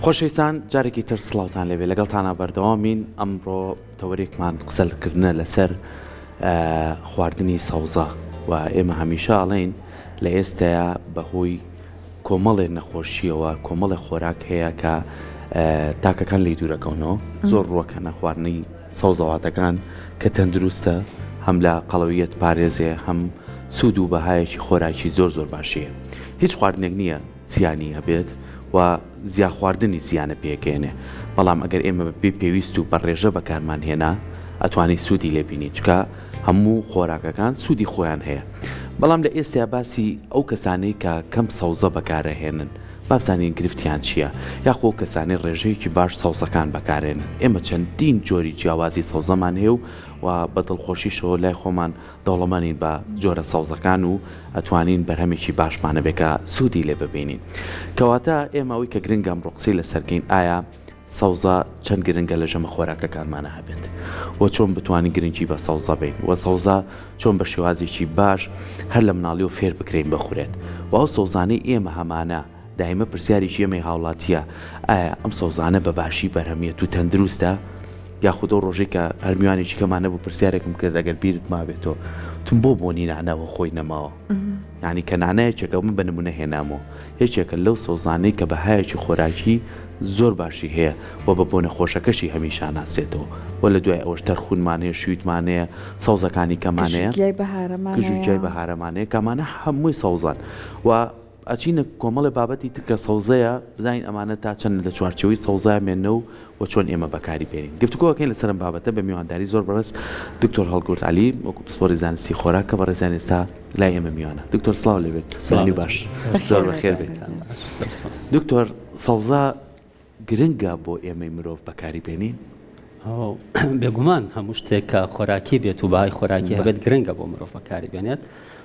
خۆشەویستان جارێکی تر سڵاوتان لەبێ لەگەڵتانە بەردەوامین ئەمڕۆ تەوەریەکمان قسەکردنە لەسەر خواردنی سەوزە و ئێمە هەمیشە ئەڵێن لە ئێستایا بەهۆی کۆمەڵێ نەخۆشیەوە کۆمەڵی خۆراک هەیە کە تاکەکان لی دوورەکەونەوە زۆر ڕوەکەنە خواردنی سەوزەواتەکان کە تەندروستە هەم لە قەڵەویەت پارێزێ هەم سوود و بەهایەکی خۆراکی زۆر باشیە هیچ خواردنێک نییە زیانی هەبێت و زیا خواردنی زیانە پێکێنێ بەڵام ئەگەر ئێمە بێ پێویست و بەڕێژە بەکارمان هێنا ئەتوانی سوودی لێبینی چکە هەموو خۆراکەکان سوودی خۆیان هەیە بەڵام لە ئێستا باسی ئەو کەسانەی کە کەم سەوزە بەکارەهێنن بابزانین گرفتیان چییە یاخۆ کەسانی ڕێژەیەکی باش سەوزەکان بەکارێنن ئێمە چەندین جۆری جیاوازی سەوزەمان هەیە و بە دڵخۆشیشەوە لای خۆمان دەوڵەمانین بە جۆرە سەوزەکان و ئەتوانین بەرهەمێکی باشمانە بێکە سوودی لێ ببینین کەواتە ئێمەوەی کە گرنگام ڕوقسی لەسەرکەین ئایا سەوزە چەند گرنگە لە ژەمە خۆراکەکانمانە هەبێت و چۆن بتوانین گرنگی بە سەوزە بین و سەوزە چۆن بە شێوازێکی باش هەر لە مناڵی و فێر بکرین بخورێت و ئەو سەوزانەی ئێمە هەمانە دایمە پرسیاریی ئێمەی هاوڵاتیە ئایا ئەم سەوزانە بەباشی بەرهەمیێت و تەندروستە یاخودۆ ڕۆژێک کە هەرمیوانێکی کەمانە بوو پرسیارێکم کرد ئەگەر بیرت مابێتەوە تم بۆنی نانەوە خۆی نەماوە یعنی کە نانایەکێکە من بە نمونە هێنامەوە یەکێکە لەو سەوزانەی کە بەهایەکی خۆراکی زۆر باشی هەیە و بە بۆ نەخۆشەکەشی هەمیشە ناسێتەوە و لە دوای ئەوەش تەرخونمانەیە شویتمانەیە سەوزەکانی کەمانەیە گژوگیای بەهارەمانەیە کەمانە هەمووی سەوزان و ئەچینە کۆمەڵی بابەتی تکە سەوزەیە بزانین ئەمانە تا چەند لە چوارچەوەی سەوزای مێنە و چۆن ئێمە بەکاری بێنین گفتوگۆکەین لەسەرم بابەتە بە میوانداری زۆر بەڕست دکتۆر هەڵگورد عەلی وەکو پسپۆری زانستی خۆراک کە بەڕێزیان ئێستا لای ئێمە میوانە دکتۆر سڵاو لێبێت سڵامی باش زۆر بەخێر بێت دکتۆر سەوزە گرنگە بۆ ئێمەی مرۆڤ بەکاری بێنین بێگومان هەموو شتێک کە خۆراکی بێت و باهای خۆراکی هەبێت گرنگە بۆ مرۆڤ بەکاری بێنێت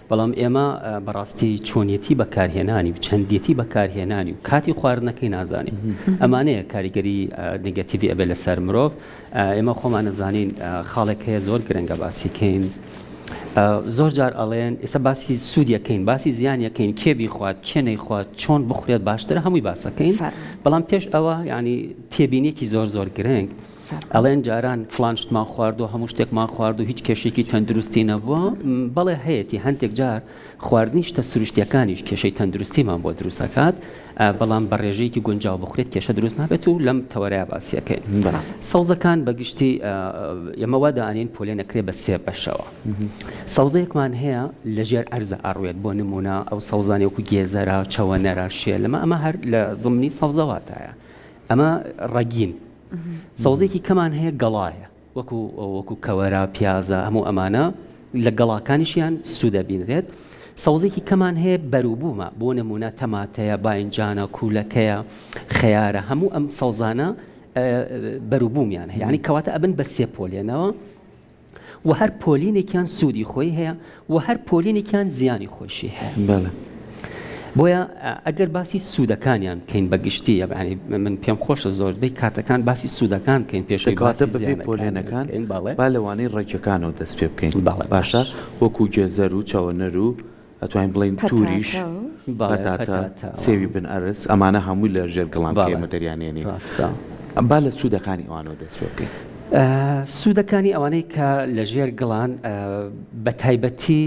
بەڵام ئێمە بەڕاستی چۆنیەتی بەکارهێنانی و چەندێتی بەکارهێنانی و کاتی خواردنەکەی نازانین ئەمانەیە کاریگەری نگەتیڤی ئەبێ لەسەر مرۆڤ ئێمە خۆمان نەزانین خاڵێک هەیە زۆر گرنگە باسیکەین زۆر جار ئەڵێن ئێستا باسی سوودیەکەین باسی زیانیەکەین کێ بیخوات کێ نەیخوات چۆن بخورێت باشترە هەمووی باسەکەین بەڵام پێش ئەوە ینی تێبینێکی زۆر گرنگ ئەڵێن جاران فلانشتمان خوارد و هەموو شتێکمان خوارد و هیچ کێشێکی تەندروستی نەبووە بەڵێ هەیەی هەندێک جار خواردنی شتە سروشتیەکانیش کێشەی تەندروستیمان بۆ دروستەکات بەڵام بە ڕێژەیەکی گونجاو بخورێت کێشە دروست نابێت و لەم تەوەرەیە باسیەکەین سەوزەکان بەگشتی ئێمەوا دەانین پۆلێ نەکرێ بە سێ بەشەوە سەوزەیەکمان هەیە لەژێر ئەرزە ئاڕوێت بۆ نمونە ئەو سەوزانێ وەکو گێزەرە چەوەنەرە شێلمە ئەمە هەر لە زمنی سەوزەواتایە ئەمە ڕەگین سەوزێکی کەمان هەیە گەڵایە وەکو کەوەرە پیازە هەموو ئەمانە لە گەڵاکانیشیان سوودە بینرێت سەوزێکی کەمان هەیە بەروبوومە بۆ نمونە تەماتەیە باینجانە کوولەکەیە خەیارە هەموو ئەم سەوزانە بەروبوومیان هەیە یعنی کەواتە ئەبن بە سێ پۆلێنەوە و هەر پۆلینێکیان سوودی خۆی هەیە و هەر پۆلینێکیان زیانی خۆشی هەیە بۆیە ئەگەر باسی سوودەکانیان کەین بەگشتی یعنی من پێم خۆشە زۆربەی کاتەکان باسی سوودەکان کەین پێشەوەی بەبێ پۆلێنەکان با لەوانەی ڕێکەکانەوە دەست پێ بکەین باشە وەکو گێزەر و چاوەنەر و ئەتوانین بڵین توریش بەتاتە سێوی بن ئەرز ئەمانە هەمووی لە ژێر گەڵام ئێمە دەریانێنی با لە سوودەکانی ئەوانەوە دەست پێ بکەین سوودەکانی ئەوانەی کە لە ژێر گەڵان بە تایبەتی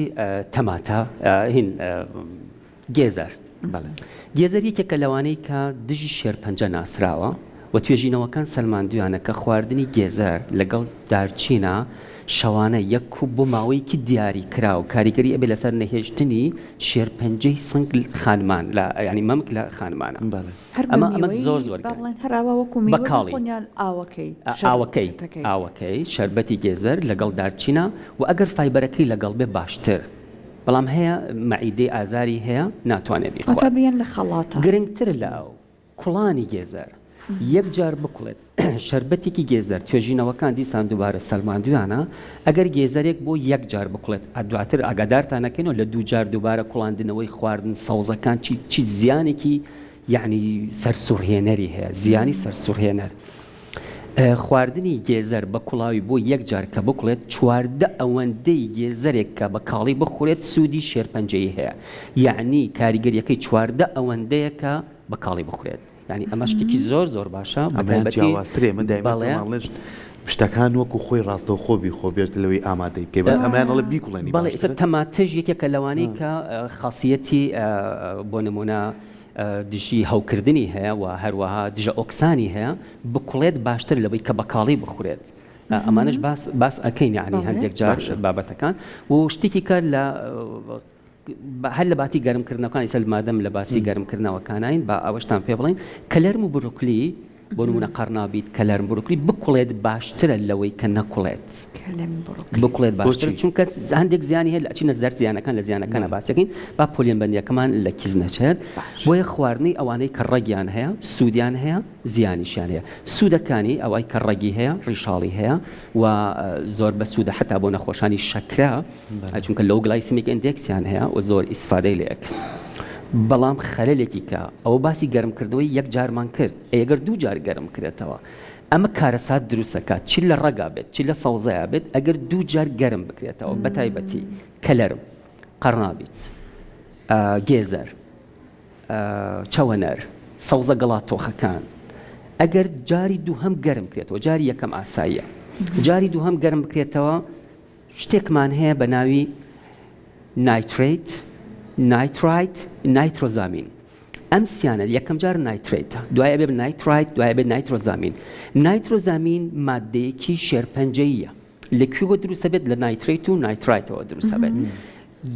تەماتە هین گێزەر گێزەر یەکێکە لەوانەی کە دژی شێرپەنجە ناسراوە و توێژینەوەکان سەلماندویانە کە خواردنی گێزەر لەگەڵ دارچینە شەوانە یەک و بۆ ماوەیەکی دیاری کرا و کاریگەری ئەبێ لەسەر نەهێشتنی شێرپەنجەی سنگ خانمان لە ینی مەمک لە خانمانە ئەمە زۆر ئاوەکەی شەربەتی گێزەر لەگەڵ دارچینە و ئەگەر فایبەرەکەی لەگەڵ بێ باشتر بەڵام هەیە مەعیدەی ئازاری هەیە ناتوانێت بیخوات لە خەڵاتە گرنگتر لە ئەو کوڵانی گێزەر یەک جار بکڵێت شەربەتێکی گێزەر توێژینەوەکان دیسان دووبارە سەلماندویانە ئەگەر گێزەرێک بۆ یەک جار بکڵێت دواتر ئاگادارتان نەکەینەوە لە دوو جار دووبارە کوڵاندنەوەی خواردن سەوزەکان چی زیانێکی یعنی سەرسوڕهێنەری هەیە زیانی سەرسوڕهێنەر خواردنی گێزەر بە کوڵاوی بۆ یەک جار کە بکڵێت چواردە ئەوەندەی گێزەرێک کە بە کاڵی بخورێت سوودی شێرپەنجەی هەیە یعنی کاریگەریەکەی چواردە ئەوەندەیە کە بە کاڵی بخورێت یعنی ئەمە شتێکی زۆر باشە ئەمەیان جیاوازترێ من دایمەڵێن شتەکان وەکو خۆی ڕاستە و خۆبی خۆبێت لەوەی ئامادەی بکەی بەس ئەمانەڵە بیکوڵێنی بەڵێ ئێستا تەماتەژ یەکێکە لەوانەی کە خاصیەتی بۆ نمونە دژی هەوکردنی هەیە و هەروەها دژە ئۆکسانی هەیە بکوڵێت باشتر لەوەی کە بەکاڵی بخورێت ئەمانش باس ئەەکەین یعنی هەندێک جار بابەتەکان و شتێکی کە لە هەر لە باتی گەرمکردنەوەکانی سەل مادەم لە باسی گەرمکردنەوەکانین با ئەوەشتان پێ بڵین کەلەرم و بروکلی بۆ نمونە قەرنابیت کەلەرم بروکلی بکوڵێت باشترە لەوەی کە نەکوڵێت بکوڵێت باشتر چونکە هەندێک زیانی هەیە ئەچینە زەر زیانەکان لە زیانەکانە باسەکەین با پۆلیۆنبەندیەکەمان لە کیز نەچێت بۆیە خواردنی ئەوانەی کە ڕەگیان هەیە سوودیان هەیە زیانیشیان هەیە سوودەکانی ئەوەی کە ڕەگی هەیە ڕیشاڵی هەیە و زۆر بە سوودە حتا بۆ نەخۆشانی شەکرا چونکە لەو گلایسیمیک ئیندێکسیان هەیە و زۆر ئیسفادەی لێک بەڵام خەلەلێکی کە ئەوە باسی گەرمکردنەوەی یەک جارمان کرد ئەگەر دوو جار گەرم کرێتەوە ئەمە کارەسات دروستەکات چی لە ڕەگا بێت چی لە سەوزەیە بێت ئەگەر دوو جار گەرم بکرێتەوە بەتایبەتی کەلەرم قەرنابیت گێزەر چەوەنەر سەوزە گەڵاتۆخەکان ئەگەر جاری دووهەم گەرم بکرێتەوە جاری یەکەم ئاساییە جاری دووهەم گەرم بکرێتەوە شتێکمان هەیە بە ناوی نایتریت نایترایت نایترۆزامین ئەم سیانە یەکەم جار نایتریتە دوایە بێ نایترایت دوایە بێت نایترۆزامین نایترۆزامین مادەیەکی شێرپەنجەییە لەکوێوە دروستە بێت لە نایتریت و نایترایتەوە دروستە بێت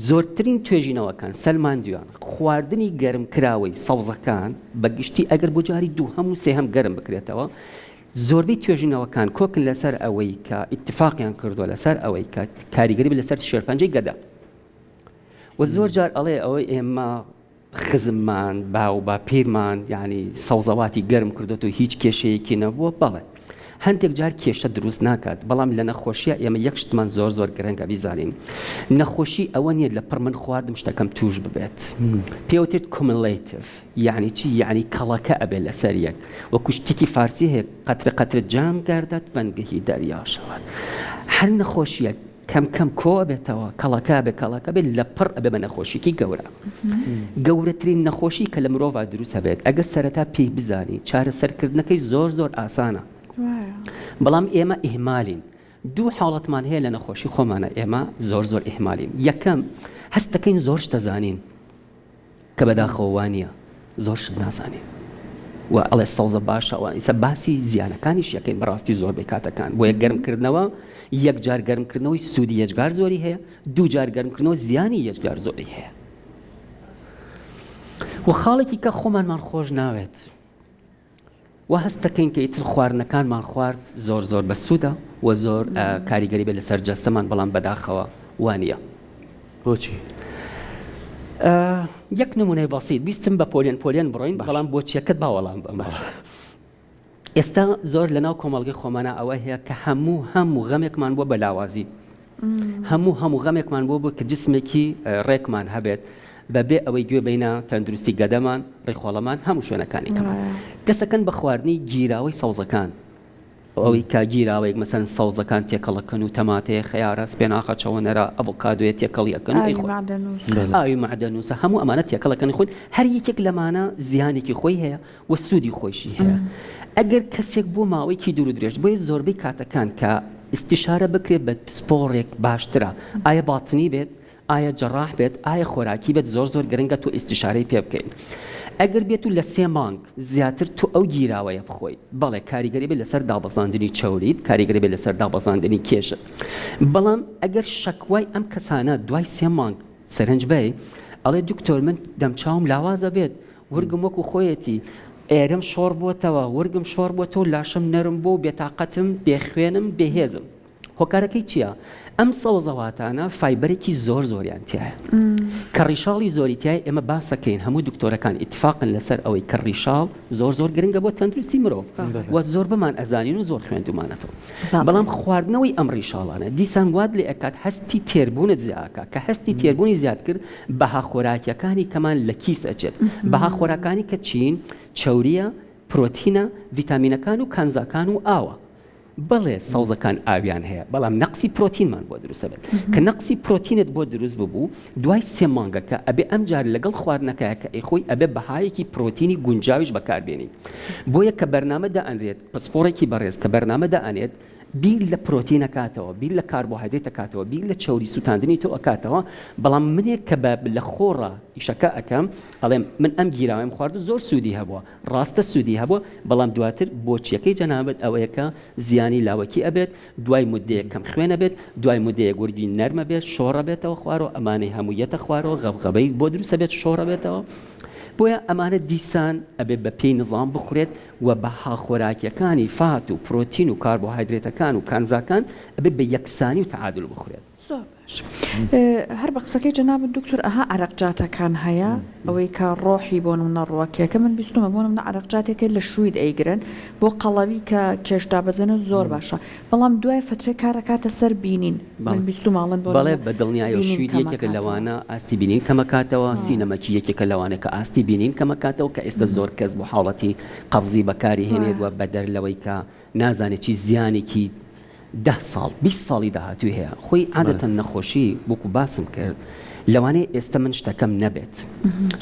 زۆرترین توێژینەوەکان سەلماندویان خواردنی گەرمکراوەی سەوزەکان بەگشتی ئەگەر بۆ جاری دووهەم و سێهەم گەرم بکرێتەوە زۆربەی توێژینەوەکان کۆکن لەسەر ئەوەی کە ئیتفاقیان کردووە لەسەر ئەوەی کە کاریگەری بێت لەسەر شێرپەنجەی گەدا و زۆر جار ئەڵێ ئەوەی ئێمە خزممان باو با پیرمان یعنی سەوزەواتی گەرم کردوێت و هیچ کێشەیەکی نەبووە بەڵێ هەندێک جار کێشە دروست ناکات بەڵام لە نەخۆشیە ئێمە یەک شتمان زۆر گرنگە بیزانین نەخۆشی ئەوە نیە لە پڕ من خواردم شتەکەم توش ببێت پێوترێت کومولیتیڤ یعنی چی یعنی کەڵەکە ئەبێت لەسەر یەک وەکو شتێکی فارسی هەیە قەترە جام گاردات فەنگەهی دەریا شەوات هەر نەخۆشیەک کەم کۆ بێتەوە کەڵەکە بێت لە پڕ ئەبێ بە نەخۆشیکی گەورە گەورەترین نەخۆشی کە لە مرۆڤ دروستە بێت ئەگەر سەرەتا پێی بزانی چارەسەرکردنەکەی زۆر ئاسانە بەڵام ئێمە ئیهمالین دوو حاڵەتمان هەیە لە نەخۆشی خۆمانە ئێمە زۆر ئیهمالین یەکەم هەستەکەین زۆر شتە زانین کە بەداخەوانیە زۆر شت نازانین و ئەڵێ سەوزە باشە ئیسە باسی زیانەکانیش یەکەین بەڕاستی زۆر بێکاتەکان بۆ یەک گەرمکردنەوە یەک جار گەرمکردنەوەی سوودی یەکجار زۆری هەیە دوو جار گەرمکردنەوە زیانی یەکجار زۆری هەیە و خاڵێکی کە خۆمانمان خۆش ناوێت و هەستەکەین کە ئیتر خواردنەکانمان خوارد زۆر بە سوودە و زۆر کاریگەری بێت لەسەر جەستەمان بەڵام بەداخەوە وانە بۆچی؟ یەک نمونەی بەسیط بیستم بە پۆلیۆن بڕۆین بەڵام بۆچیەکەت باوەڵام بەمە ئێستا زۆر لەناو کۆمەڵگەی خۆمانە ئەوە هەیە کە هەموو غەمێکمان بۆ بەلاوازی هەموو غەمێکمان بۆ کە جسمێکی ڕێکمان هەبێت بەبێ ئەوەی گوێ بینە تەندروستی گەدەمان ڕێخۆڵەمان هەموو شوێنەکانی کەمان دەسەکەن بە خواردنی گیراوەی سەوزەکان ئەوەی کا گیراوەیەک مەسەن سەوزەکان تێکەڵەکەن و تەماتەیە خەیارە سپێناخە چەوەنەرە ئەڤۆکادۆیە تێکەڵیەکەن ئاوی معدەنووسە هەموو ئەمانە تێکەڵەکەنی خۆین هەر یەکێک لەمانە زیانێکی خۆی هەیە و سوودی خۆشی هەیە ئەگەر کەسێک بۆ ماوەیەکی دوور و درێژ بۆیە زۆربەی کاتەکان کە استیشارە بکرێت بە سپۆڕێک باشترە ئایا باتنی بێت ئایا جەڕاح بێت ئایا خۆراکی بێت زۆر گرنگە تو ئیستیشارەی پێ بکەین ئەگەر بێت و لە 3 مانگ زیاتر تو ئەو گیراوەیە بخۆی بەڵێ کاریگەری بێت لەسەر دابەزاندنی چاوریت کاریگەری بێت لەسەر دابەزاندنی کێشە بەڵام ئەگەر شەکوای ئەم کەسانە دوای 3 مانگ سەرنج بێ ئەڵێ دکتۆر من دەمچاوم لاوازە بێت ورگم وەکو خۆیەتی ئێرم شۆڕ بووەتەوە ورگم شۆڕ بووەتەوە لاشم نەرم بوو بێتاقەتم بێخوێنم بێهێزم هۆکارەکەی چییە؟ ئەم سەوزەواتانە فایبەرێکی زۆریان تایە کە ڕیشاڵی زۆری تای ئێمە باسەکەین هەموو دکتۆرەکان ئیتفاقن لەسەر ئەوەی کە ڕیشاڵ زۆر گرنگە بۆ تەندروستی مرۆڤ و زۆر بمان ئەزانین و زۆر خوێندومانەتەوە بەڵام خواردنەوەی ئەم ڕیشاڵانە دیسان واد لێ ئەکات هەستی تێربوونت زیاکە کە هەستی تێربوونی زیاد کرد بەها خۆراکیەکانی کەمان لە کیس ئەچێت بەها خۆراکانی کە چین چەوریە پرۆتینە ڤیتامینەکان و کانزاکان و ئاوە بەڵێ سەوزەکان ئاویان هەیە بەڵام نەقسی پرۆتینمان بۆ دروستە بێت کە نەقسی پرۆتینت بۆ دروست ببوو دوای 3 مانگەکە ئەبێ ئەم جار لەگەڵ خواردنەکەیە کە ئەیخۆی ئەبێ بەهایەکی پرۆتینی گونجاویش بەکاربێنی بۆیە کە بەرنامە دائەنرێت پسپۆڕێکی بەڕێز کە بەرنامە دائەنێت بیر لە پرۆتینە کاتەوە بیر لە کاربۆهایدرێتە کاتەوە بیر لە چەوری سوتاندنی تۆ ئەکاتەوە بەڵام منێک کە لە خۆڕە ئیشەکە ئەەکەم ئەڵێم من ئەم گیراوەم خوارد زۆر سوودی هەبووە ڕاستە سوودی هەبووە بەڵام دواتر بۆچیەکەی جەنابەت ئەوەیەکە زیانی لاوەکی ئەبێت دوای مدەیە کەم خوێنە بێت دوای مدەیە گوردی نەرمە بێت شۆڕە بێتەوە خوارەوە ئەمانەی هەموویەتە خوارەوە غەبغەبەی بۆ دروستە بێت شۆڕە بێتەوە بۆیە ئەمانە دیسان ئەبێ بە پێی نظام بخورێت و بەها خۆراکیەکانی فات و پرۆتین و کاربۆهایدرێتەکان و کانزاکان ئەبێ بە یەکسانی و تعادل بخورێت. هەر بە قسەکەی جەنابەت دکتۆر ئەها عەرەقجاتەکان هەیە ئەوەی کە ڕۆحی بۆ نمونە ڕوەکیەکە من بیستمە بۆ نمونە عەرەقجاتێکی لە شوید ئەیگرن بۆ قەڵەوی کە کێشدا بەزەنە زۆر باشە بەڵام دوای فترێ کارەکاتە سەر بینین من بیستماڵن بۆ بەڵێ بە دڵنیایە شوید یەکێکە لەوانە ئاستی بینین کەمەکاتەوە سینەمەکی یەکێکە لەوانە کە ئاستی بینین کەمەکاتەوە کە ئێستا زۆر کەس بۆ حاڵەتی قەبزی بەکاری هێنێت وە بەدەر لەوەی کە نازانێت چی زیانێکی 10 ساڵ 20 ساڵی داهاتوی هەیە خۆی عادەتەن نەخۆشی بووکو باسم کرد لەوانەیە ئێستا من شتەکەم نەبێت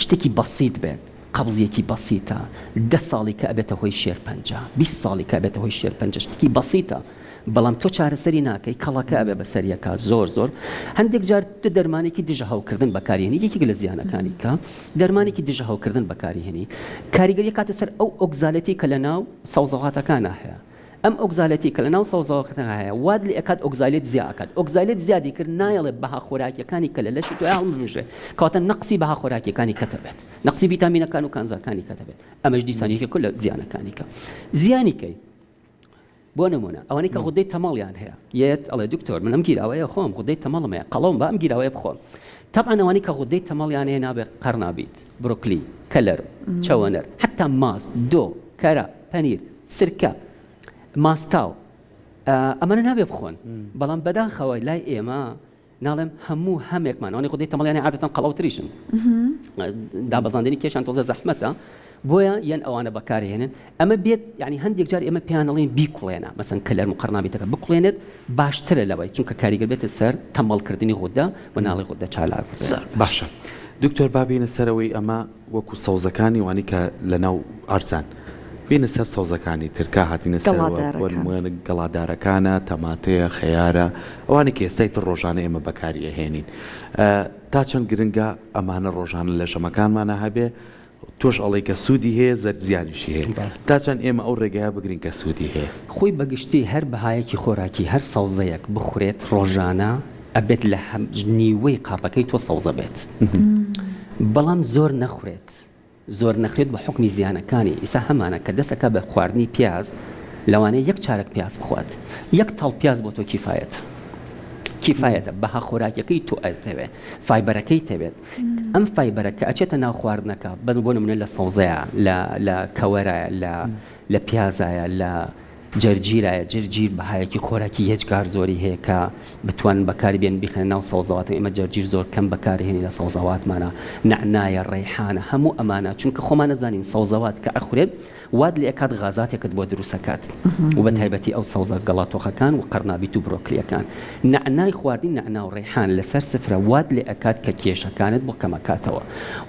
شتێکی بەسیط بێت قەبزیەکی بەسیتە 10 ساڵی کە ئەبێتە هۆی شێرپەنجە 20 ساڵی کە ئەبێتە هۆی شێرپەنجە شتێکی بەسیتە بەڵام تۆ چارەسەری ناکەی کەڵەکە ئەبێ بەسەریەکە زۆر هەندێک جار تو دەرمانێکی دژە هەوکردن بەکارهێنی یەکێک لە زیانەکانی کە دەرمانێکی دژە هەوکردن بەکارهێنی کاریگەری کاتە سەر ئەو ئۆکزالەتی کە لە ناو سەوزەڵاتەکانە هەیە ئەم ئۆکزالەتی کە لە ناو سەوزەوەکەتان هەیە واد لێ ئەکات ئۆکزالێت زیاکات ئۆکزالێت زیادی کرد نایەڵێ بەها خۆراکیەکانی کە لە لەشی توی هەڵمژێ کەواتە نەقسی بەها خۆراکیەکانی کەتە بێت نەقسی ڤیتامینەکان و کانزاکانی کەتە بێت ئەمەش دیسانێکی کل لە زیانەکانی کە زیانی کەی بۆ نمونە ئەوانەی کە غودەی تەماڵیان هەیە یەت ئەڵێ دکتۆر من ئەم گیراوەیە خۆم غودەی تەماڵم هەیە قەڵەوم بە ئەم گیراوەیە بخۆم طبعا ئەوانەی کە غودەی تەماڵیان هەیە نابێت قەرنابیت بروکلی کەلەر چەوەنەر حتا ماست دۆ کەرە پەنیر سرکە ماستاو ئەمانە نابێ بخۆن بەڵام بەداخەوە لای ئێمە ناڵێم هەموو هەمێکمان ئەوانەی غودەی تەماڵیانی عادەتەن قەڵەوتریشن دابەزاندنی کێشان تۆزە زەحمەتە بۆیە یەن ئەوانە بەکارهێنن ئەمە بێت یعنی هەندێک جار ئێمە پێیانەڵێن بیکوڵێنە مەسەن کەلەر و قەرنابیتەکە بکوڵێنێت باشترە لەوەی چونکە کاریگەر بێتە سەر تەمەڵکردنی غودە و ناڵی غودە چالاک باشە دکتۆر بابینە سەرەوەی ئەمە وەکو سەوزەکانی وانی کە لەناو ئارزان بینە سەر سەوزەکانی ترکا هاتینە سەر گەڵادارەکانە تەماتەیە خەیارە ئەوانی کە ئێستای تر ڕۆژانە ئێمە بەکاری ئەهێنین تا چەند گرنگە ئەمانە ڕۆژانە لە ژەمەکانمانە هەبێ تۆش ئەڵێ کە سوودی هەیە زیانیشی هەیە تا چەند ئێمە ئەو ڕێگەیە بگرین کە سوودی هەیە خۆی بەگشتی هەر بەهایەکی خۆراکی هەر سەوزەیەک بخورێت ڕۆژانە ئەبێت لە نیوەی قاپەکەی تۆ سەوزە بێت بەڵام زۆر نەخورێت زۆر نەخرێت بە حکمی زیانەکانی ئیسا هەمانە کە دەسەکە بە خواردنی پیاز لەوانەیە یەک چارەک پیاز بخوات یەک تەڵ پیاز بۆ تۆ کیفایەتە بەها خۆراکیەکەی تۆ ئەتەوێت فایبەرەکەی تەوێت ئەم فایبەرەکە ئەچێتە ناو خواردنەکە بۆ نمونە لە سەوزەیە لە کەوەرایە لە پیازایە لە جەرجیرایە جەرجیر بەهایەکی خۆراکی هێچکار زۆری هەیە کە بتوان بەکاری بێن بیخێنە ناو سەوزەوات ئێمە جەرجیر زۆر کەم بەکارهێنی لە سەوزەواتمانە نعنایە ڕەیحانە هەموو ئەمانە چونکە خۆمان نەزانین سەوزەوات کە ئەخورێت واد لێ ئەکات غازاتێکت بۆ دروستەکات و بە تایبەتی ئەو سەوزە گەڵاتۆخەکان و قەرنابیت و برۆکلیەکان نعنای خواردنی نعنا و ڕەیحان لەسەر سفرە واد لێ ئەکات کە کێشەکانت بۆ کەمەکاتەوە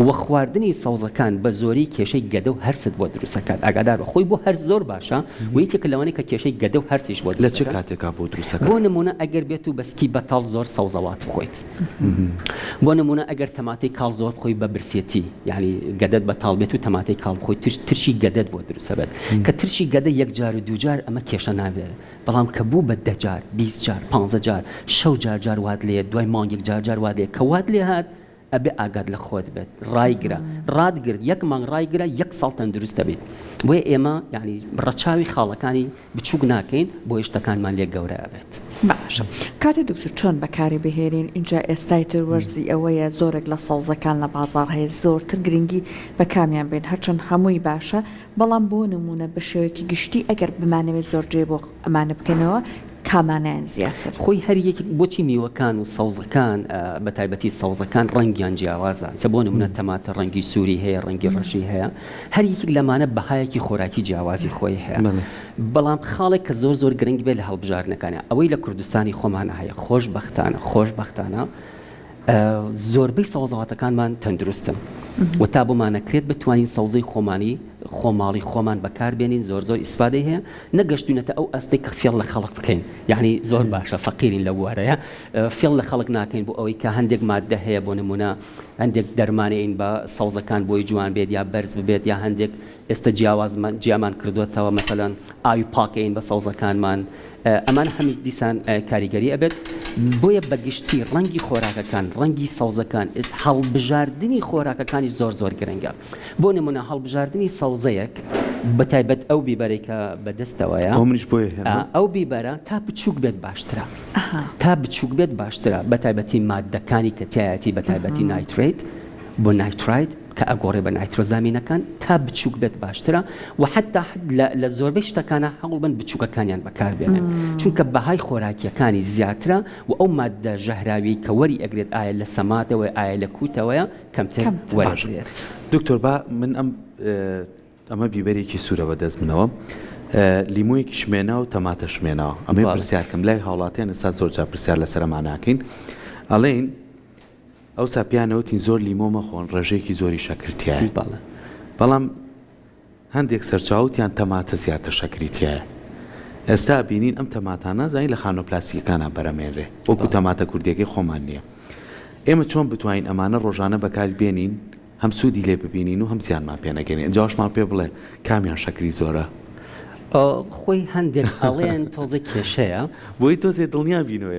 و خواردنی سەوزەکان بە زۆری کێشەی گەدە و هەرست بۆ دروستەکات ئاگادار بە خۆی بۆ هەر زۆر باشە و یەکێک لەوانەیە کە کێشەی گەدە و هەرسیش بۆ لە چه کاتێکا بۆ دروستەکات بۆ نمونە ئەگەر بێت و بەسکی بەتاڵ زۆر سەوزەوات بخۆیت بۆ نمونە ئەگەر تەماتەی کاڵ زۆر بخۆی بە برسێتی یعنی گەدەت بەتاڵ بێت و تەماتەی کاڵ بخۆی ترشی گەدەت بۆ دروستە بێت کە ترشی گەدە یەک جار و دوو جار ئەمە کێشە نابێت بەڵام کە بوو بە 10 جار 20 جار 15 جار 6 جار واد لێ دوای مانگێک جار واد لێ کە واد لێ هات ئەبێ ئاگاد لە خۆت بێت ڕایگرە ڕادگرت یەک مانگ ڕایگرە 1 ساڵ تەندروستە بێت بۆیە ئێمە یعنی ڕەچاوی خاڵەکانی بچووک ناکەین بۆ شتەکانمان لێ گەورە بێت باشە کاتێ دکتۆر چۆن بەکاری بهێنین اینجا ئێستای تر وەرزی ئەوەیە زۆرێک لە سەوزەکان لە بازار هەیە زۆرتر گرنگی بە کامیان بێن هەرچەند هەمووی باشە بەڵام بۆ نمونە بە شێوەیەکی گشتی ئەگەر بمانەوێت زۆر جێ بۆ ئەمانە بکەنەوە کامانیان زیاتر خۆی هەر یەک بۆچی میوەکان و سەوزەکان بە تایبەتی سەوزەکان ڕەنگیان جیاوازە سە بۆ نمونە تەماتە ڕەنگی سووری هەیە ڕەنگی ڕەشی هەیە هەر یەکێک لەمانە بەهایەکی خۆراکی جیاوازی خۆی هەیە بەڵام خاڵێک کە زۆر گرنگ بێت لە هەڵبژاردنەکانە ئەوەی لە کوردستانی خۆمانە هەیە خۆشبەختانە زۆربەی سەوزەواتەکانمان تەندروستن و تا بۆمانەکرێت بتوانین سەوزەی خۆماڵی خۆمان بەکاربێنین زۆر ئیسپادەی هەیە نەگەشتوینەتە ئەو ئەستەی کە فێڵ لە خەڵک بکەین یعنی زۆر باشە فەقیرین لە وارەیە فێڵ لە خەڵک ناکەین بۆ ئەوەی کە هەندێک مادە هەیە بۆ نمونە هەندێک دەرمانەین بە سەوزەکان بۆی جوان بێت یا بەرز ببێت یا هەندێک ئێستا جیامان کردوێتەوە مەسەلەن ئاوی پاکەین بە سەوزەکانمان ئەمان هەمی دیسان کاریگەری ئەبێت بۆیە بەگشتی ڕەنگی خۆراکەکان ڕەنگی سەوزەکان هەڵبژاردننی خۆراکەکانی زۆر گرنگە بۆ نمونە هەڵبژاردننی سەوزەیەک بەتایبەت ئەو بیبەرێکە بەدەستەوەیە ئەو بیبەرە تا بچووک بێت باشترە بەتایبەتی مادەکانی کە تایەتی بەتایبەتی نایتریت بۆ نایترایت کە ئەگۆڕێ بە نایترۆزامینەکان تا بچووک بێت باشترە و حتا لە زۆربەی شتەکانە هەوڵبن بچووکەکانیان بەکاربێنن چونکە بەهای خۆراکیەکانی زیاترە و ئەو مادە ژەهراوی کە وەری ئەگرێت ئایا لە سەماتەوە ئایا لە کووتەوەیە کەمتر وەرەگرێت. دکتۆر با من ئەمە بیبەرێکی سوورە بەدەست منەوە لیموویەکی شمێنە و تەماتە شمێنەوە ئەمە پرسیارکەم لای هاوڵاتیان ئێستا زۆرجار پرسیار لەسەرمان ناکەین ئەڵێن ئەو ساپیانەوەتین زۆر لیمۆ مەخۆن ڕێژەیەکی زۆری شەکرتیایە بەڵام هەندێک سەرچاوتیان تەماتە زیاتر شەکریتیایە ئێستا بینین ئەم تەماتانە زانی لە خانۆ پلاسیکەکانە بەرەمێنرێ وەکو تەماتە کوردیەکەی خۆمان نییە ئێمە چۆن بتوانین ئەمانە ڕۆژانە بەکار بێنین هەم سوودی لێ ببینین و هەم زیانمان پێ نەگەێنین ئەنجاشمان پێ بڵێ کامیان شەکری زۆرە خۆی هەندێک ئەڵێن تۆزە کێشەیە بۆی تۆزێ دڵنیا بینەوە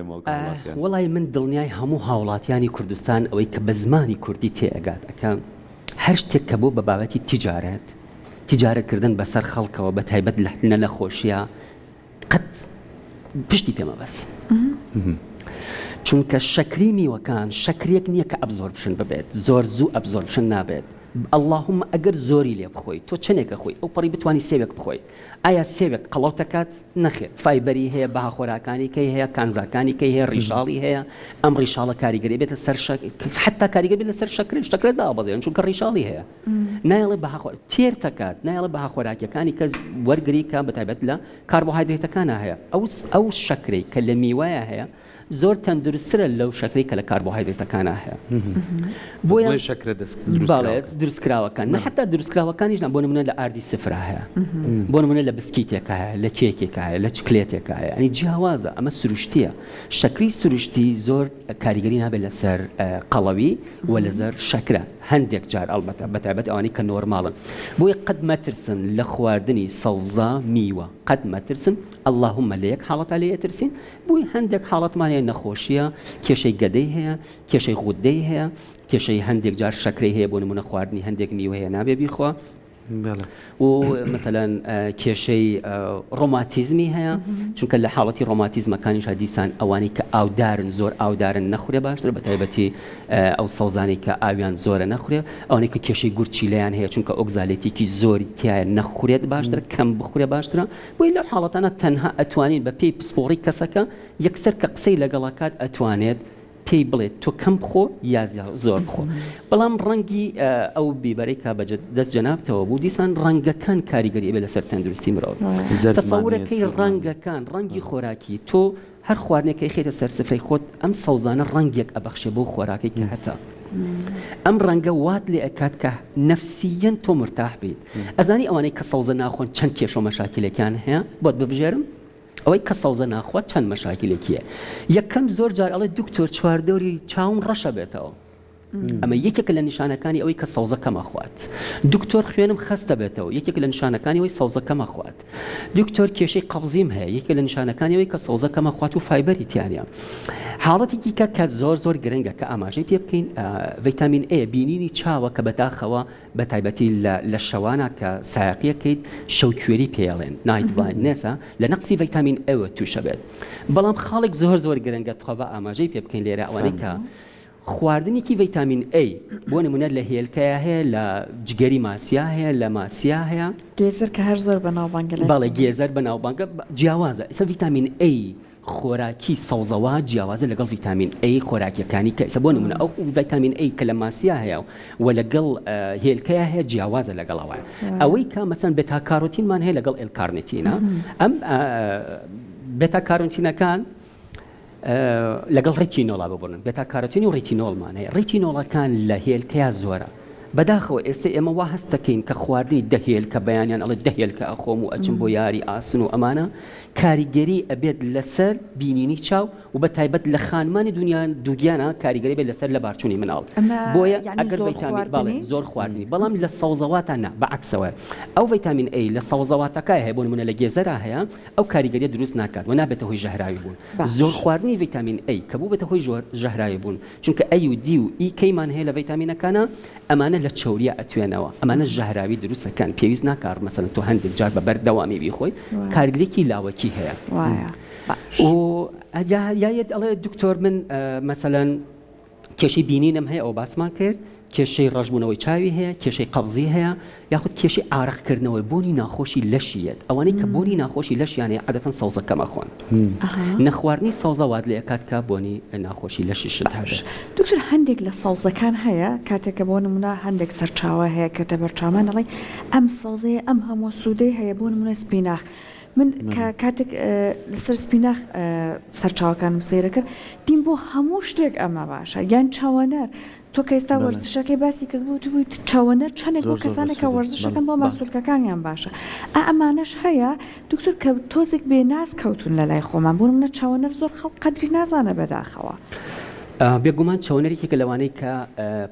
وەڵای من دڵنیای هەموو هاوڵاتیانی کوردستان ئەوەی کە بە زمانی کوردی تێئگات ئەەکە هەر شتێک کە بۆ بە بابەتی تیجارەتکردن بەسەر خەڵکەوە بە تایبەت لە نەخۆشیە قەت پشتی پێمە بەس چونکە شەکری میوەکان شەکرێک نییە کە ئەبزۆربشن ببێت زۆر زوو ئەبزۆربشن نابێت اللهم ئەگەر زۆری لێ بخۆی تۆ چنێکە خۆی ئەو پەڕی بتوانانی سێوێک بخۆی ئایا سێوێک قەڵەو دەکات نەخێت فایبەری هەیە بەها خۆراکانی کەی هەیە کانزاکانی کەی هەیە ڕیشاڵی هەیە ئەم ڕیشاڵە کاریگەری بێتە سەر حتا کاریگەری بێت لەسەر شەکرێت دابەزێن چونکە ڕیشاڵی هەیە نایڵێ بەها تێر دەکات نایڵێ بەها خۆراکیەکانی کە وەرگری کە بەتایبەت لە کاربۆهایدرێتەکانە هەیە ئەو شەکرەی کە لە میوایە هەیە زۆر تەندروسترە لەو شەکری کە لە کاربۆهایدرێتەکانە هەیە بۆیە شەکرە دروستکراوەکان نە حتا دروستکراوەکانیش بۆ نمونە لە ئاردی سفرا هەیە بۆ نمونە لە بسکیتێکە هەیە لە کێکێکە هەیە لە چکلێتێکە هەیە ئەنی جیاوازە ئەمە سروشتیە شەکری سروشتی زۆر کاریگەری نابێت لەسەر قەڵەوی و لەسەر شەکرە هەندێک جار ئەڵبەتە بەتایبەت ئەوانەی کە نۆرماڵن بۆیە قەت مەترسن لە خواردنی سەوزە میوە قەت مەترسن اللهم لە یەک حاڵەتە لێ ئەترسین بۆی هەندێک حاڵەتمان هەیە نەخۆشیە کێشەی گەدەی هەیە کێشەی غودەی هەیە کێشەی هەندێک جار شەکرەی هەیە بۆ نمونە خواردنی هەندێک میوە هەیە نابێ بیخوا و مثلەن کێشەی ڕۆماتیزمی هەیە چونکە لە حاڵەتی ڕۆماتیزمەکانیش دیسان ئەوانی کە ئاودارن زۆر ئاودارن نەخورێ باشتر بە تایبەتی ئەو سەوزانی کە ئاویان زۆرە نەخورێ ئەوانەی کە کێشەی گورچیلیان هەیە چونکە ئۆگزالێتێکی زۆری تایە نەخورێت باشتر کەم بخورێ باشترە بۆی لەو حاڵەتانە تەنها ئەتوانین بە پێی پسپۆڕی کەسەکە یەکسەر کە قسەی لەگەڵاکات ئەتوانێت پێی بڵێت تۆ کەم بخۆ یا زۆر بخۆ بەڵام ڕەنگی ئەو بیبەرەی کا بە دەست جەنابتەوە بوو دیسان ڕەنگەکان کاریگەری بێ لەسەر تەندروستی مرۆڤ تەسەورەکەی ڕەنگەکان ڕەنگی خۆراکی تۆ هەر خواردنێکەی خێتە سەر سفرەی خۆت ئەم سەوزانە ڕەنگێک ئەبەخشێ بۆ خۆراکی کە هەتا ئەم ڕەنگە وات لێ ئەکات کە نەفسیەن تۆ مرتاح بیت ئەزانی ئەوانەی کە سەوزە ناخۆن چەند کێشە و مەشاکلێکیان هەیە بۆت ببژێرم ئەوەی کە سەوزە ناخوات چەند مەشاکلێکیە یەکەم زۆر جار ئەڵێ دکتۆر چواردەوری چاوم ڕەشە بێتەوە ئەمە یەکێک لە نیشانەکانی ئەوەی کە سەوزە کەمە خوات دکتۆر خوێنم خەستە بێتەوە یەکێک لە نیشانەکانی ئەوەی سەوزە کەمە خوات دکتۆر کێشەی قەبزیم هەیە یەکێک لە نیشانەکانی ئەوەی کە سەوزە کەمە خوات و فایبەری تیانە حاڵەتێکی کە زۆر گرنگە کە ئاماژەی پێ بکەین ڤیتامین ئێ بینینی چاوە کە بەداخەوە بە تایبەتی لە شەوانە کە سایقیەکەیت شەوکوێری پێڵێن نایت بلایندنێسە لە نەقسی ڤیتامین ئێوە تووشە بێت بەڵام خاڵێک زۆر گرنگە تخوا بە ئاماژەی پێ بکەین لێرە ئەوانەی کە خواردنێکی ڤیتامین ئەی بۆ نمونە لە هێلکەیە هەیە لە جگەری ماسیا هەیە لە ماسیا هەیە گێزەر کە هەر زۆر بەناوبانگە بەڵێ گێزەر بەناوبانگە جیاوازە ئێستا ڤیتامین ئەی خۆراکی سەوزەوە جیاوازە لەگەڵ ڤیتامین A خۆراکیەکانی کە ئێستا بۆ نمونە ئەو ڤیتامین A کە لە ماسیە هەیە و لەگەڵ هێلکەیە هەیە جیاوازە لەگەڵەوە ئەوەی کە مەسەن بێتا کاروتینمان هەیە لەگەڵ ئێل-کارنیتینە ئەم بێتا کاروتینەکان لەگەڵ ڕێتینۆڵا ببڕن بێتا کاروتین و ڕێتینۆڵمان هەیە ڕێتینۆڵەکان لە هێلکەیە زۆرە بەداخەوە ئێستا ئێمە وا هەست دەکەین کە خواردنی دەهێل کە بەیانیان ئەڵێ دەهێل کە ئەخۆم و ئەچم بۆ یاری ئاسن و ئەمانە کاریگەری ئەبێت لەسەر بینینی چاو و بە تایبەت لە خانمانی دووگیانە کاریگەری بێت لەسەر لە بارچوونی مناڵ بۆیە ئەگەر ڤیتامین باڵێ زۆر خواردنی بەڵام لە سەوزەواتە نا بەعکسەوە ئەو ڤیتامین A لە سەوزەواتەکە هەیە بۆ نمونە لە گێزەرا هەیە ئەو کاریگەریە دروست ناکات و نابێتە هۆی ژەهراوی بوون زۆر خواردنی ڤیتامین A کە بوو بێتە هۆی ژەهراوی بوون چونکە A و D و E کەیمان هەیە لە ڤیتامینەکانە ئەمانە لە چەوریە ئەتوێنەوە ئەمانە ژەهراوی دروستەکەن پێویست ناکار مەسەن تۆ هەندێک جار بە بەردەوامی بیخۆی کارگلێکی لاوەکی هەیە و یایەت ئەڵێ دکتۆر من مەسەلەن کێشەی بینینم هەیە ئەو باسمان کرد کێشەی ڕەشبوونەوەی چاوی هەیە کێشەی قەبزی هەیە یاخود کێشەی ئارەقکردنەوەی بۆنی ناخۆشی لەشیەت ئەوانەی کە بۆنی ناخۆشی لەشیانەیە عادەتەن سەوزە کەمە خۆن نەخواردنی سەوزە وات لە کات کە بۆنی ناخۆشی لەشی شت هەبێت دکتۆر هەندێک لە سەوزەکان هەیە کاتێککە بۆ نمونە هەندێک سەرچاوە هەیە کە دەبەرچامان دەڵێ ئەم سەوزەیە ئەم هەموو سوودەی هەیە بۆ نمونە سپیناخ من کاتێک لەسەر سپیناخ سەرچاوەکانم سەیرە کرد دیم بۆ هەموو شتێک ئەمە باشە یان چاوەنەر تۆ کە ئێستا وەرزشەکەی باسی کردبوو تو بوویت چاوەنەر چەندێک بۆ کەسانێک کە وەرزشەکەن بۆ ماسوولکەکانیان باشە ئەمانەش هەیە دکتۆر کە تۆزێک بێناز کەوتون لە لای خۆمان بۆ منە چاوەنەر زۆر خەڵک قەدری نازانە بەداخەوە بێگومان چاوەنەرێکی کە لەوانەی کە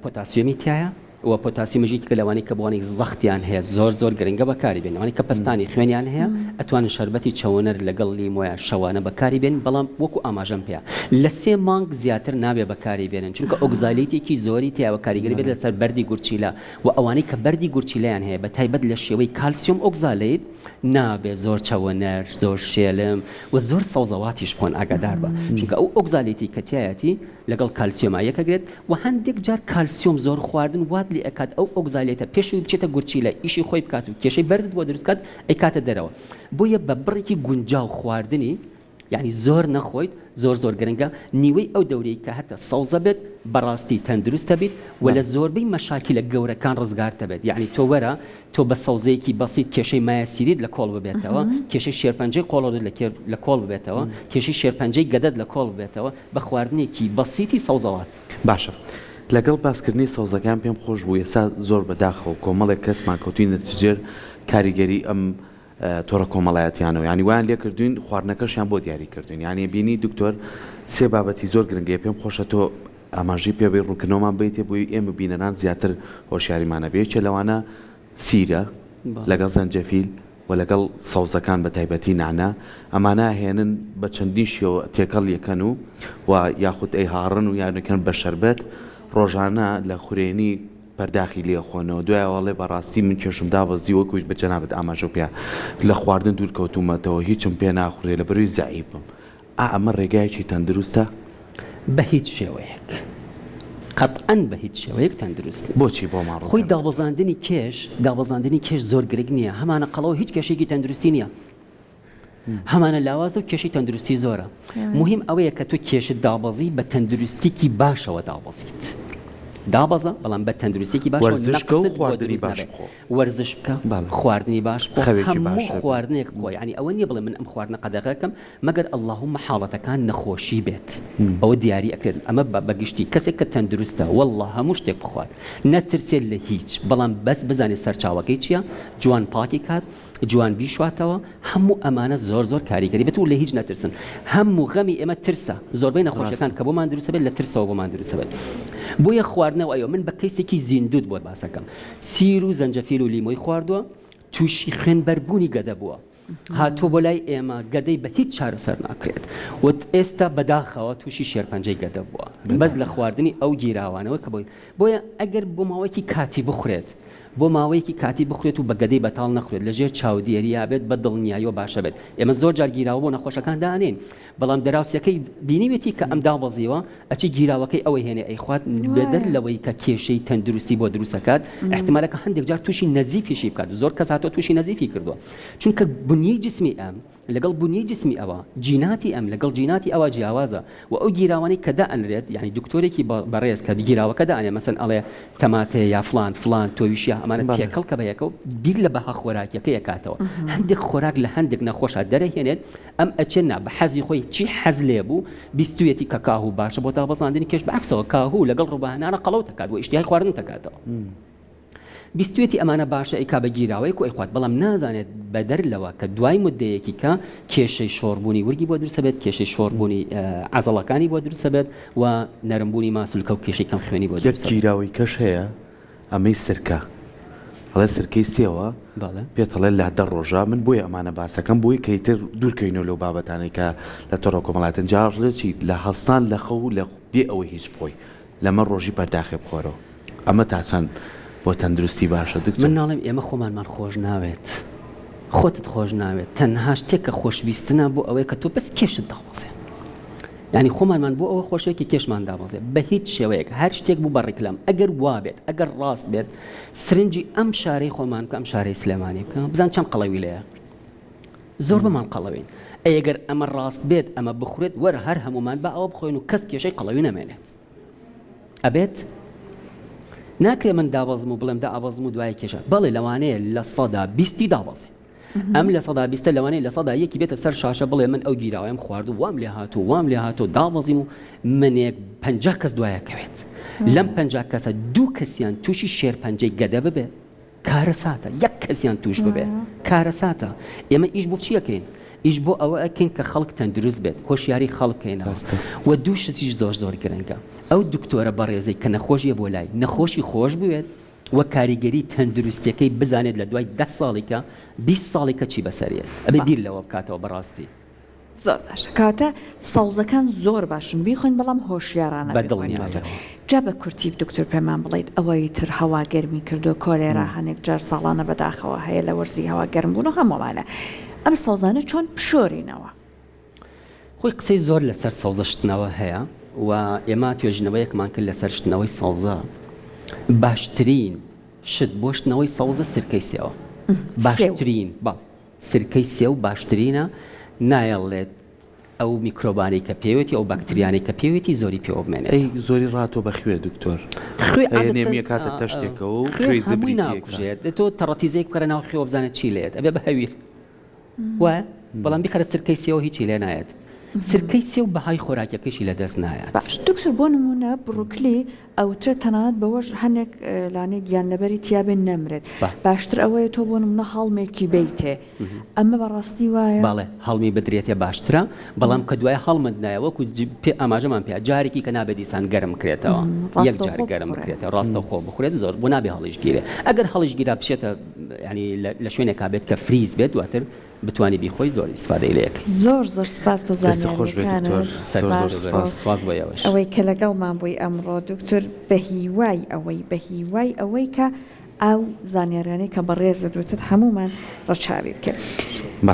پۆتاسیۆمی تایە و پۆتاسیۆمژێکی کە لەوانەی کە بۆنی زەختیان هەیە زۆر گرنگە بەکاری بێن ئەوانەی کە پستانی خوێنیان هەیە ئەتوانن شەربەتی چاوەنەر لەگەڵ لیمۆیە شەوانە بەکاری بێن بەڵام وەکو ئاماژەم پێە لە 3 مانگ زیاتر نابێ بەکاری بێنن چونکە ئۆگزالیتێکی زۆری تیاوە کاریگەری بێت لەسەر بەردی گورچیلە و ئەوانەی کە بەردی گورچیلەیان هەیە بە تایبەت لە شێوەی کالسیۆم ئۆگزالیت نابێ زۆر چاوەنەر زۆر شێلم و زۆر سەوزەواتیش بخۆن ئاگادار بە چونکە ئەو ئۆگزالیتی کە تایەتی لەگەڵ کالسیۆمایەکەگرێت و هەندێک جار کالسیۆم زۆر خواردن وات لێ ئەکات ئەو ئۆگزالیتە پێشی بچێتە گورچیلە ئیشی خۆی بکات و کێشەی بەردت بۆ دروستکات ئەیکاتە دەرەوە بۆیە بە بڕێکی گونجاو خواردنی یعنی زۆر نەخۆیت زۆر گرنگە نیوەی ئەو دەورەی کە هەتە سەوزە بێت بەڕاستی تەندروستە بیت و لە زۆربەی مەشاکیلە گەورەکان ڕزگارتە بێت یعنی تۆ وەرە تۆ بە سەوزەیەکی بەسیت کێشەی مایە سیریت لە کۆڵ ببێتەوە کێشەی شێرپەنجەی قۆڵۆت لە کۆڵ ببێتەوە کێشەی شێرپەنجەی گەدەت لە کۆڵ ببێتەوە بە خواردنێکی بەسیتی سەوزەوات باشە لەگەڵ باسکردنی سەوزەکان پێم خۆش بوو ئێستا زۆر بەداخەوە کۆمەڵێک کەسمان کەوتوینە تجێر کاریگەری ئەم تۆڕە کۆمەڵایەتیانەوە ینی ویان لێ کردوین خواردنەکەشیان بۆ دیاری کردوین یعنی بینی دکتۆر 3 بابەتی زۆر گرنگی پێم خۆشە تۆ ئاماژی پێ بێ ڕوونکردنەوەمان بیتێ بۆی ئێمە بینەران زیاتر هۆشیاریمانە بێت لەوانە سیرە لەگەڵ زەنجەفیل و لەگەڵ سەوزەکان بە تایبەتی نانە ئەمانە هێنن بە چەندین شێوە تێکەڵ یەکەن و یاخود ئەی هاڕن و یانەکەن بە شەربەت ڕۆژانە لە خورێنی پەرداخی لێخۆنەوە دوایەوەڵێ بەڕاستی من کێشم دابەزی وەکوش بە جەنابەت ئاماژە پێ لە خواردن دوور کەوتومەتەوە هیچم پێ ناخورێ لە بەروی زەعیبم ئەمە ڕێگایەکی تەندروستە بە هیچ شێوەیەک قەتعەن بە هیچ شێوەیەک تەندروست بۆچی بۆ ماڕۆ خۆی داڵبەزاندنی کێش زۆر گرنگ نییە هەمانە قەڵەوە هیچ کێشێکی تەندروستی نییە هەمانە لاوازە و کێشی تەندروستی زۆرە مهم ئەوەیە کە تۆ کێشت دابەزی بە تەندروستیکی باشەوە دابەزیت دابەزە بەڵام بە تەندروستێکی باش وەرزش بکە خواردنی باش هەموو خواردنێک بۆ ینی ئەوە نییە بڵێ من ئەم خواردنە قەدەغەکەم مەگەر اللهم حاڵەتەکان نەخۆشی بێت ئەوە دیاری ئەکرێت ئەمە بەگشتی کەسێک کە تەندروستە والله هەموو شتێک بخوات نەترسێت لە هیچ بەڵام بەس بزانێت سەرچاوەکەی چییە جوان پاکی کات جوان بیشواتەوە هەموو ئەمانە زۆر کاریگەری بێت و لە هیچ نەترسن هەموو غەمی ئێمە ترسە زۆربەی نەخۆشیەکان کە بۆمان دروستە بێت لە ترسەوە بۆمان دروستە بێت بۆیە خواردنەوە ئەوە من بە کەیسێکی زیندوت بۆ باسەکەم سیر و زەنجەفیل و لیمۆی خواردووە تووشی خوێنبەربوونی گەدە بووە هاتووە بۆ لای ئێمە گەدەی بە هیچ چارەسەر ناکرێت و ئێستا بەداخەوە تووشی شێرپەنجەی گەدە بووە بەس لە خواردنی ئەو گیراوانەوە کە بۆیە ئەگەر بۆ ماوەیەکی کاتی بخورێت بۆ ماوەیەکی کاتی بخوێت و بەگەدەی بەتاڵ نەخوێت لەژێر چاودێرییا بێت بە دڵنیاییەوە باشە بێت. ئێمە زۆر جار گیراوە بۆ نەخۆشەکان دانێن، بەڵام دەراوسەکەی بینیوێتی کە ئەم دابەزیەوە ئەچی گیراوەکەی ئەوەی هێنێ ئەیخوات بێدەر لەوەی کە کێشەی تەندروستی بۆ دروستەکات احتمالەکە هەندێک جار تووشی نەزیفیشی بکات. زۆر کەس هاتۆ تووشی نەزیفی کردووە، چونکە بنیەی جسمی ئەم لەگەڵ بنیەی جسمی ئەوە جیناتی ئەم لەگەڵ جیناتی ئەوە جیاوازە و ئەو گیراوانی کە دائەنرێت، یعنی دکتۆرێکی بەڕێز کە گیراوەکە دائەنێ مەسەن ئەڵێ تەماتێ یا فلان تۆویشیە ئەمانە تێکەڵ کە بەیەکەوە بیر لە بەها خۆراکیەکە یەکاتەوە. هەندێک خۆراک لە هەندێک نەخۆشە دەرەهێنێت، ئەم ئەچێنا بە حەزی خۆی چی حەز لێ بوو بیستوێتی کە کاهوو باشە بۆ تا بەزاندنی کێش بەعکسەوە کاهوو لەگەڵ ڕووبەهانانە قەڵەو دەکات و ئیشتیهای خواردن دەکاتەوە. بیستوێتی ئەمانە باشە ئەیکا بە گیراوەیەک و ئەیخوات، بەڵام نازانێت بەدەر لەوە کە دوای مدەیەکی کە کێشەی شۆڕبوونی ورگی بۆ دروستە بێت، کێشەی شۆڕبوونی عەزەڵەکانی بۆ دروستە بێت و نەرمبوونی ماسولکە و کێشەی کەم خوێنی بۆ دروستە بێت. یەک گیراوی کەش هەیە ئەمەی سرکە، هەڵێ سرکەی سێوە پێت هەڵێ لە 10 ڕۆژە من بۆی ئەمانە باسەکەم بۆی کەیتر دوورکەینەوە لەو بابەتانەی کە لە تۆڕە کۆمەڵاتن جاڕێکی لە هەڵستان لە خەو لە بێ ئەوەی هیچ بخۆی لەمە ڕۆژی پەرداخێ بخۆرەوە. ئەمە تا چەند بۆ تەندروستی باشە دکتۆر؟ من ناڵێم ئێمە خۆمانمان خۆش ناوێت، خۆتت خۆش ناوێت، تەنها شتێک کە خۆشویستنە بۆ ئەوەی کە تۆ بەس کێشت داوەزێ. یعنی خۆمانمان بۆ ئەوە خۆشەیەکی کێشمان داوەزێ بە هیچ شێوەیەک، هەر شتێک بوو بە ڕێکلام ئەگەر وا بێت ئەگەر ڕاست بێت سرنجی ئەم شارەی خۆمان کە ئەم شارەی سلێمانی بکە بزان چەند قەڵەوی لەیە، زۆر بمان قەڵەوین. ئەگەر ئەمە ڕاست بێت ئەمە بخورێت وەرە هەر هەمومان بە ئەوە بخۆین و کەس کێشەی قەڵەوی نەمێنێت. ئەبێت ناکرێ من دابەزم و بڵێم دابەزم و دوای کێشە، بەڵێ لەوانەیە لە 120 دابەزێ، ئەم لە 120 لەوانەیە لە 100 بێتە سەر شاشە بڵێ من ئەو گیراوەم خوارد و وام لێ هاتۆ دابەزیم و منێک 50 کەس دوایەکەوێت. لەم 50 کەسە 2 کەسیان تووشی شێرپەنجەی گەدە ببێ کارە ساتە، 1 کەسیان توش ببێ کارە ساتە. ئێمە ئیش بۆ چیەکەین؟ ئیش بۆ ئەوە ئەکەین کە خەڵک تەندروست بێت، هۆشیاری خەڵکەینەوە و دوو شتیش زۆر گرنگە. ئەو دکتۆرە بەڕێزەی کە نەخۆشیە بۆ لای نەخۆشی خۆش بوێت وە کاریگەری تەندروستیەکەی بزانێت لە دوای 10 ساڵێکە 20 ساڵێکە چی بەسەریێت، ئەبێ بیر لەوە بکاتەوە بەڕاستی. زۆر باشە کاتە سەوزەکان زۆر باشن بیخۆین بەڵام هۆشیارانە بەدڵنیایە. جا بە کورتی دکتۆر پێمان بڵێیت ئەوەی تر هەوا گەرمی کردو کۆلێرا هەنێک جار ساڵانە بەداخەوە هەیە لە وەرزی هەوا گەرم بوون و هەمومانە ئەم سەوزانە چۆن پشۆرینەوە؟ خۆی قسەی زۆر لەسەر سەوزە شتنەوە هەیە و ئێمە توێژنەوەیەکمان کرد لەسەر شتنەوەی سەوزە. باشترین شت بۆ شتنەوەی سەوزە سرکەی سێوە، باشترین سرکەی سێو باشترینە. نایەڵێت ئەو میکرۆبانی کە پێوێتی ئەو باکتریانی کە پێوێتی زۆری پێوە بمێنێت. ئەی زۆری ڕاتۆ بەخوێ دکتۆر، نێمیە کاتە تەشتێکەوە و خوێ زبری ناکوژێت، تۆ تەڕەتیزەیەک بکەرە ناو خوێوە بزانێت چی لێت، ئەبێ بە هەویر وایە، بەڵام بیخەرە سرکەی سێوە هیچی لێ نایەت. سرکەی سێو بەهای خۆراکیەکەشی لە دەست نایات. دکتۆر بۆ نمونە بڕوکلی ئەوترێت تەنانەت بەوەش هەندێک لانەی گیانلەبەری تیابێن نەمرێت، باشتر ئەوەیە تۆ بۆ نمونە هەڵمێکی بیتێ، ئەمە بەڕاستی وایە؟ باڵێ هەڵمی بدرێتێ باشترە، بەڵام کە دوای هەڵمت نایە وەکو ئاماژەمان پێ جارێکی کە نابێت دیسان گەرم کرێتەوە، یەک جار گەرم بکرێتەوە ڕاستە خۆ بخورێت زۆر بۆ نابێ هەڵیش گیرێ. ئەگەر هەڵیش گیرا بچێتە ینی لە شوێنێکا بێت کە فریز بێت دواتر بتوانی بیخۆی زۆر ئیسفادەی لێک. زۆر سپاس بزانیانەکانت، سپاس بۆ ئێوەش ئەوەی کە لەگەڵمان بووی ئەمڕۆ دکتۆر بە هیوای ئەوەی کە ئەو زانیاریانەی کە بەڕێزت وتت هەمومان ڕەچاوی بکرد.